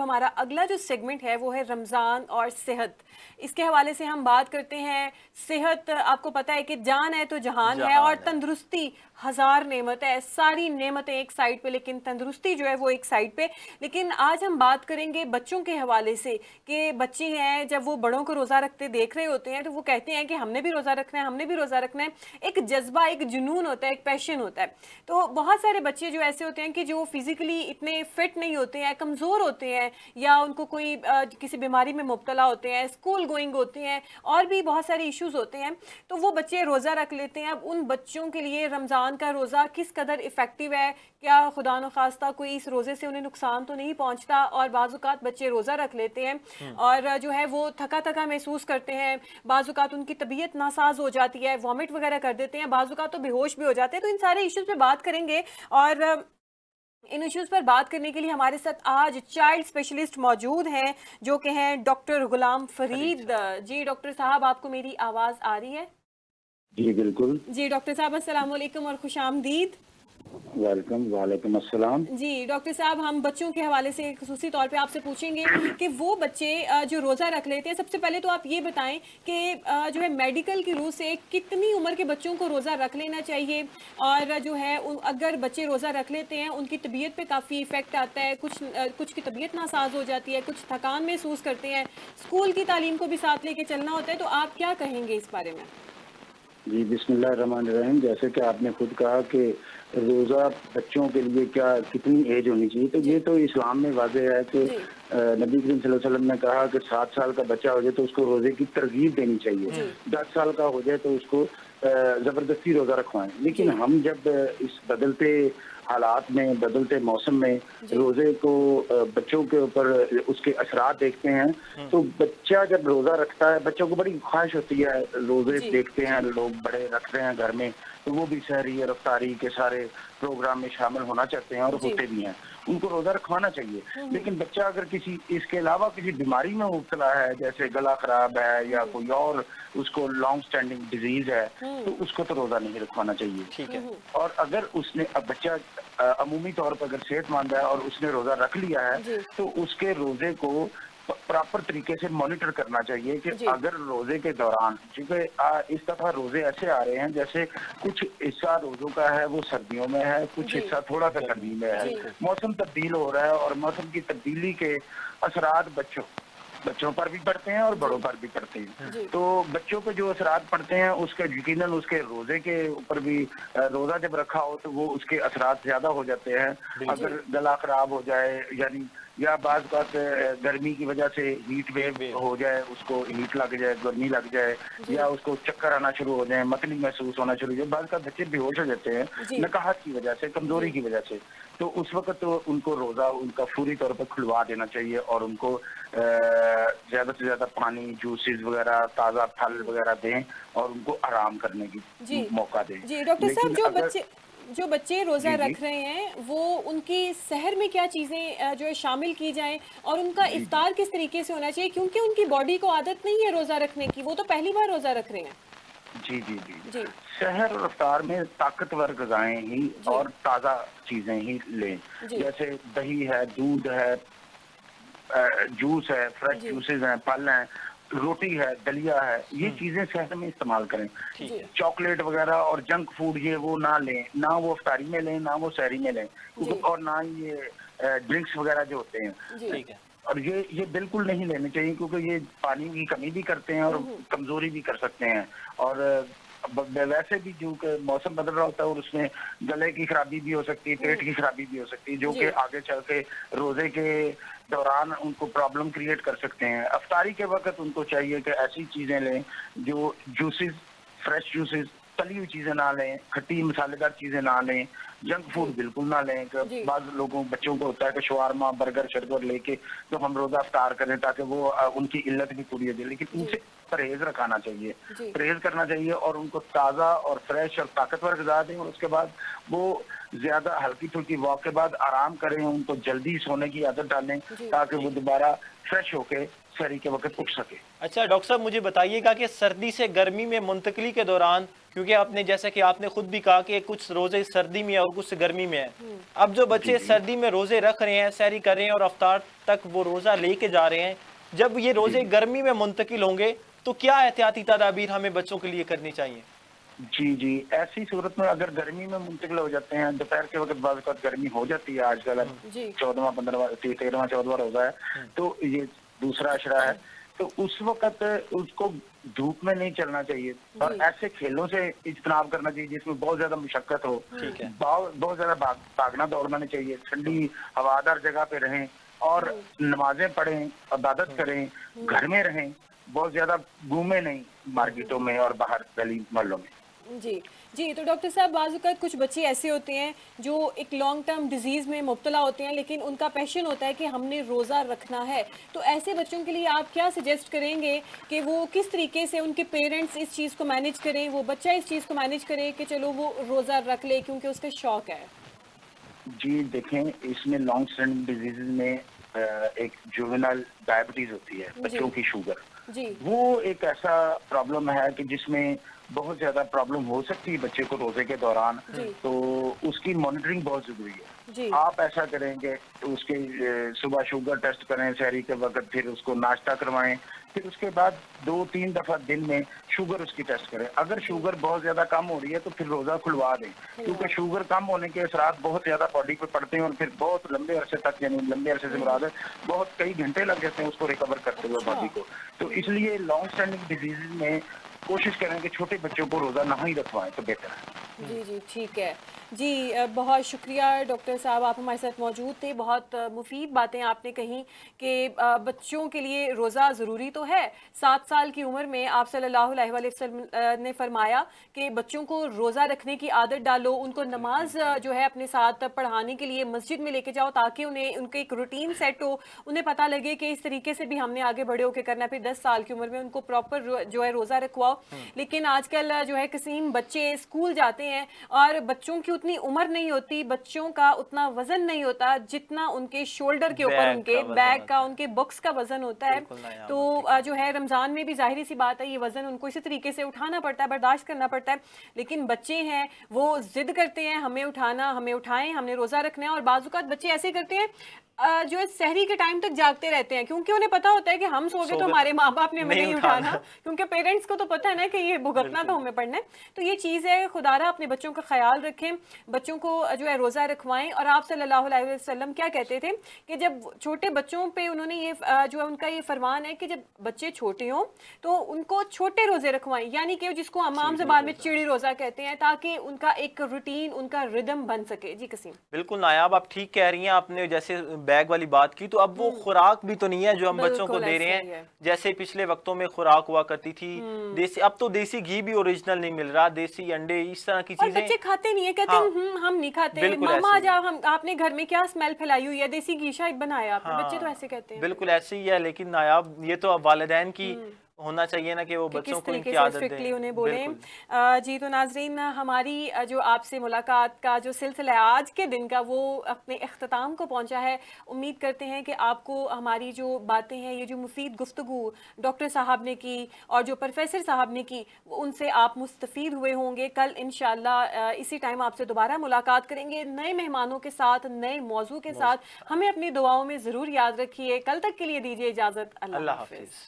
हमारा अगला जो सेगमेंट है वो है रमज़ान और सेहत। इसके हवाले से हम बात करते हैं। सेहत, आपको पता है कि जान है तो जहान है, और तंदुरुस्ती हज़ार नेमत है। सारी नेमतें एक साइड पे, लेकिन तंदुरुस्ती जो है वो एक साइड पे। लेकिन आज हम बात करेंगे बच्चों के हवाले से कि बच्चे हैं, जब वो बड़ों को रोज़ा रखते देख रहे होते हैं तो वो कहते हैं कि हमने भी रोज़ा रखना है, हमने भी रोज़ा रखना है। एक जज्बा, एक जुनून होता है, एक पैशन होता है। तो बहुत सारे बच्चे जो ऐसे होते हैं कि जो फिजिकली इतने फिट नहीं होते हैं, कमज़ोर होते हैं, या उनको कोई किसी बीमारी में मुब्तला होते हैं, स्कूल गोइंग होते हैं, और भी बहुत सारे इश्यूज़ होते हैं, तो वो बच्चे रोज़ा रख लेते हैं। अब उन बच्चों के लिए रमज़ान का रोज़ा किस कदर इफ़ेक्टिव है, क्या खुदा न खास्ता कोई इस रोज़े से उन्हें नुकसान तो नहीं पहुंचता। और बाज़-औक़ात बच्चे रोज़ा रख लेते हैं और जो है वो थका थका महसूस करते हैं, बाज़-औक़ात उनकी तबीयत नासाज हो जाती है, वॉमिट वगैरह कर देते हैं, बाज़-औक़ात तो बेहोश भी हो जाते हैं। तो इन सारे इश्यूज़ पे बात करेंगे, और इन इश्यूज़ पर बात करने के लिए हमारे साथ आज चाइल्ड स्पेशलिस्ट मौजूद हैं, जो कि हैं डॉक्टर गुलाम फरीद जी। डॉक्टर साहब, आपको मेरी आवाज़ आ रही है? जी बिल्कुल। जी डॉक्टर साहब, अस्सलाम वालेकुम और खुशामदीद। वेलकम, वालेकुम अस्सलाम। जी डॉक्टर साहब, हम बच्चों के हवाले से ख़ुसूसी तौर पे आपसे पूछेंगे कि वो बच्चे जो रोज़ा रख लेते हैं, सबसे पहले तो आप ये बताएं कि जो है मेडिकल की रूह से कितनी उम्र के बच्चों को रोज़ा रख लेना चाहिए, और जो है अगर बच्चे रोज़ा रख लेते हैं उनकी तबीयत पे काफ़ी इफ़ेक्ट आता है, कुछ की तबीयत नासाज हो जाती है, कुछ थकान महसूस करते हैं, स्कूल की तालीम को भी साथ लेके चलना होता है, तो आप क्या कहेंगे इस बारे में? जी बिस्मिल्लाहिर्रहमानिर्रहीम। जैसे कि आपने खुद कहा कि रोज़ा बच्चों के लिए क्या कितनी एज होनी चाहिए, तो ये तो इस्लाम में वाज़ेह है कि नबी करीम सल्लल्लाहु अलैहि वसल्लम ने कहा कि 7 साल का बच्चा हो जाए तो उसको रोज़े की तरगीब देनी चाहिए, 10 साल का हो जाए तो उसको ज़बरदस्ती रोज़ा रखवाएं। लेकिन हम जब इस बदलते हालात में, बदलते मौसम में रोज़े को बच्चों के ऊपर उसके असरात देखते हैं, तो बच्चा जब रोज़ा रखता है, बच्चों को बड़ी ख्वाहिश होती है, रोज़े देखते हैं लोग बड़े रख रहे हैं घर में, तो वो भी सहरी और इफ्तारी के सारे प्रोग्राम में शामिल होना चाहते हैं और होते भी हैं। उनको रोज़ा रखवाना चाहिए। लेकिन बच्चा अगर किसी इसके अलावा किसी बीमारी में मुब्तला है, जैसे गला खराब है या कोई और उसको लॉन्ग स्टैंडिंग डिजीज है, तो उसको तो रोज़ा नहीं रखवाना चाहिए। ठीक है। और अगर उसने बच्चा अमूमी तौर पर अगर सेहतमंद है और उसने रोज़ा रख लिया है, तो उसके रोज़े को प्रॉपर तरीके से मॉनिटर करना चाहिए कि अगर रोजे के दौरान, क्योंकि इस दफा रोजे ऐसे आ रहे हैं जैसे कुछ हिस्सा रोजों का है वो सर्दियों में है, कुछ हिस्सा थोड़ा सा गर्मी में है, मौसम तब्दील हो रहा है, और मौसम की तब्दीली के असरात बच्चों पर भी पड़ते हैं और बड़ों पर भी पड़ते हैं। तो बच्चों पे जो असरात पड़ते हैं उसके यकीनन उसके रोजे के ऊपर भी, रोजा जब रखा हो तो वो उसके असरात ज्यादा हो जाते हैं। अगर गला खराब हो जाए, यानी या बाज़ बात गर्मी की वजह से हीट वेव हो जाए, उसको हीट लग जाए, गर्मी लग जाए, या उसको चक्कर आना शुरू हो जाए, मतली महसूस होना शुरू हो जाए, बाज़ का बच्चे बेहोश हो जाते हैं नकाहत की वजह से, कमजोरी की वजह से, तो उस वक्त तो उनको रोज़ा उनका फौरी तौर पर खुलवा देना चाहिए और उनको ज्यादा से ज्यादा पानी, जूसेस वगैरह, ताज़ा फल वगैरह दें और उनको आराम करने की मौका दें। जी डॉक्टर साहब, जो बच्चे रोज़ा रख रहे हैं, वो उनकी सहर में क्या चीज़ें जो है शामिल की जाएं, और उनका इफ्तार किस तरीके से होना चाहिए, क्योंकि उनकी बॉडी को आदत नहीं है रोज़ा रखने की, वो तो पहली बार रोज़ा रख रहे हैं। जी जी जी, जी। सहर और इफ्तार में ताकतवर ग़िज़ाएं ही और ताज़ा चीज़ें ही लें, जैसे दही है, दूध है, जूस है, फ्रेश जूसेस हैं, फल हैं, रोटी है, दलिया है, ये चीजें सेहत में इस्तेमाल करें। चॉकलेट वगैरह और जंक फूड ये वो ना लें, ना वो इफ्तारी में लें, ना वो सहरी में लें, और ना ये ड्रिंक्स वगैरह जो होते हैं। ठीक है। और ये बिल्कुल नहीं लेने चाहिए, क्योंकि ये पानी की कमी भी करते हैं और कमजोरी भी कर सकते हैं। और वैसे भी जो मौसम बदल रहा होता है और उसमें गले की खराबी भी हो सकती है, पेट की खराबी भी हो सकती है, जो कि आगे चल के रोजे के दौरान उनको प्रॉब्लम क्रिएट कर सकते हैं। अफ्तारी के वक्त उनको चाहिए कि ऐसी चीजें लें जो जूसेस, फ्रेश जूसेस, तली हुई चीजें ना लें, खट्टी मसालेदार चीजें ना लें, जंक फूड बिल्कुल ना लें। बाद बच्चों को होता है कि शवारमा, बर्गर शर्गर लेके तो हम रोजा अफ्तार करें ताकि वो उनकी इल्लत भी पूरी हो जाए, लेकिन उनसे परहेज रखाना चाहिए, परहेज करना चाहिए और उनको ताज़ा और फ्रेश और ताकतवर ग़िज़ा दें। और उसके बाद वो ज्यादा हल्की फुल्की वॉक के बाद आराम करें, उनको जल्दी सोने की आदत डालें ताकि वो दोबारा फ्रेश होके सहरी के वक्त उठ सके। अच्छा डॉक्टर साहब, मुझे बताइएगा कि सर्दी से गर्मी में मुंतकली के दौरान کیونکہ آپ نے جیسا کہ آپ نے خود بھی کہا کہ کچھ روزے سردی میں اور کچھ گرمی میں ہیں. اب جو بچے سردی میں روزے رکھ رہے ہیں، سحری کر رہے ہیں اور افطار تک وہ روزہ لے کے جا رہے ہیں، جب یہ روزے گرمی میں منتقل ہوں گے تو کیا احتیاطی تدابیر ہمیں بچوں کے لیے کرنی چاہیے؟ جی ایسی صورت میں اگر گرمی میں منتقل ہو جاتے ہیں، دوپہر کے وقت بعض اوقات گرمی ہو جاتی ہے، آج کل 14واں 15واں 13واں 14واں روزہ ہے، تو یہ دوسرا عشرہ ہے، تو اس وقت اس کو دھوپ میں نہیں چلنا چاہیے اور ایسے کھیلوں سے اجتناب کرنا چاہیے جس میں بہت زیادہ مشقت ہو، بہت زیادہ بھاگنا دوڑنا نہیں چاہیے، ٹھنڈی ہوادار جگہ پہ رہیں اور نمازیں پڑھیں، عبادت کریں، گھر میں رہیں، بہت زیادہ گھومے نہیں مارکیٹوں میں اور باہر گلی محلوں میں. جی تو ڈاکٹر صاحب، بعض اوقات کچھ بچے ایسے ہوتے ہیں جو ایک لانگ ٹرم ڈیزیز میں مبتلا ہوتے ہیں، لیکن ان کا پیشن ہوتا ہے کہ ہم نے روزہ رکھنا ہے. تو ایسے بچوں کے لیے آپ کیا سجیسٹ کریں گے کہ وہ کس طریقے سے ان کے پیرنٹس اس چیز کو مینیج کریں، وہ بچہ اس چیز کو مینیج کرے کہ چلو وہ روزہ رکھ لے کیونکہ اس کا شوق ہے؟ جی دیکھیں، اس میں لانگ اسٹینڈنگ ڈیزیز میں ایک جوونل ڈائبٹیز ہوتی ہے، بچوں کی شوگر. وہ ایک ایسا پرابلم ہے کہ جس میں بہت زیادہ پرابلم ہو سکتی ہے بچے کو روزے کے دوران، تو اس کی مانیٹرنگ بہت ضروری ہے. آپ ایسا کریں کہ اس کے صبح شوگر ٹیسٹ کریں سحری کے وقت، پھر اس کو ناشتہ کروائیں، پھر اس کے بعد 2-3 دفعہ دن میں شوگر اس کی ٹیسٹ کریں. اگر شوگر بہت زیادہ کم ہو رہی ہے تو پھر روزہ کھلوا دیں، کیونکہ شوگر کم ہونے کے اثرات بہت زیادہ باڈی پہ پڑتے ہیں اور پھر بہت لمبے عرصے تک، یعنی لمبے عرصے سے مراد ہے بہت کئی گھنٹے لگ جاتے ہیں اس کو ریکور کرتے ہوئے باڈی کو. تو اس لیے لانگ اسٹینڈنگ ڈیزیز میں کوشش کریں کہ چھوٹے بچوں کو روزہ نہ ہی رکھوائیں تو بہتر ہے. جی ٹھیک ہے. جی بہت شکریہ ڈاکٹر صاحب، آپ ہمارے ساتھ موجود تھے. بہت مفید باتیں آپ نے کہیں کہ بچوں کے لیے روزہ ضروری تو ہے. 7 سال کی عمر میں آپ صلی اللہ علیہ وآلہ وسلم نے فرمایا کہ بچوں کو روزہ رکھنے کی عادت ڈالو، ان کو نماز جو ہے اپنے ساتھ پڑھانے کے لیے مسجد میں لے کے جاؤ تاکہ ان کے ایک روٹین سیٹ ہو، انہیں پتہ لگے کہ اس طریقے سے بھی ہم نے آگے بڑے ہو کے کرنا ہے. پھر 10 سال کی عمر میں ان کو پراپر جو ہے روزہ رکھواؤ. لیکن آج کل جو ہے قسیم بچے اسکول جاتے ہیں اور بچوں کی اتنی عمر نہیں ہوتی، بچوں کا اتنا وزن نہیں ہوتا جتنا ان کے شولڈر کے اوپر ان کے بیگ کا، ان کے بکس کا وزن ہوتا ہے. تو جو ہے رمضان میں بھی ظاہری سی بات ہے یہ وزن ان کو اسی طریقے سے اٹھانا پڑتا ہے، برداشت کرنا پڑتا ہے. لیکن بچے ہیں وہ ضد کرتے ہیں ہمیں اٹھانا، ہمیں اٹھائیں، ہم نے روزہ رکھنا ہے. اور بعض اوقات بچے ایسے کرتے ہیں جو ہے سحری کے ٹائم تک جاگتے رہتے ہیں کیونکہ انہیں پتا ہوتا ہے کہ ہم سو گئے تو ہمارے ماں باپ نے ہمیں نہیں اٹھانا، کیونکہ پیرنٹس کو تو پتا ہے نا کہ یہ بھگتنا تو ہمیں پڑنا ہے. تو یہ چیز ہے، خدا را اپنے بچوں کا خیال رکھیں، بچوں کو جو ہے روزہ رکھوائیں. اور آپ صلی اللہ علیہ وسلم کیا کہتے تھے کہ جب چھوٹے بچوں پہ انہوں نے یہ جو ان کا یہ فرمان ہے کہ جب بچے چھوٹے ہوں تو ان کو چھوٹے روزے رکھوائیں، یعنی کہ جس کو عام زبان میں چڑی روزہ کہتے ہیں، تاکہ ان کا ایک روٹین، ان کا ردم بن سکے. جی قسیم. بالکل نایاب، آپ ٹھیک کہہ رہی ہیں. آپ نے جیسے بیگ والی بات کی، تو اب وہ خوراک بھی تو نہیں ہے جو ہم بچوں کو دے رہے ہیں جیسے پچھلے وقتوں میں خوراک ہوا کرتی تھی. دیسی، اب تو دیسی گھی بھی اوریجنل نہیں مل رہا، دیسی انڈے، اس طرح کی چیزیں بچے کھاتے نہیں ہیں، کہتے ہیں ہم نہیں کھاتے. ماما آپ نے گھر میں کیا اسمیل پھیلائی ہوئی ہے، دیسی گھی شاید بنایا آپ نے. بچے تو ایسے کہتے ہیں. بالکل ایسے ہی ہے. لیکن نایاب یہ تو والدین کی ہونا چاہیے نا کہ وہ بچوں کو ان کی عادت دیں. انہیں بولیں. جی تو ناظرین، ہماری جو آپ سے ملاقات کا جو سلسلہ ہے آج کے دن کا وہ اپنے اختتام کو پہنچا ہے. امید کرتے ہیں کہ آپ کو ہماری جو باتیں ہیں، یہ جو مفید گفتگو ڈاکٹر صاحب نے کی اور جو پروفیسر صاحب نے کی، ان سے آپ مستفید ہوئے ہوں گے. کل انشاءاللہ اسی ٹائم آپ سے دوبارہ ملاقات کریں گے نئے مہمانوں کے ساتھ، نئے موضوع کے ساتھ. ہمیں اپنی دعاؤں میں ضرور یاد رکھیے. کل تک کے لیے دیجیے اجازت. اللہ حافظ.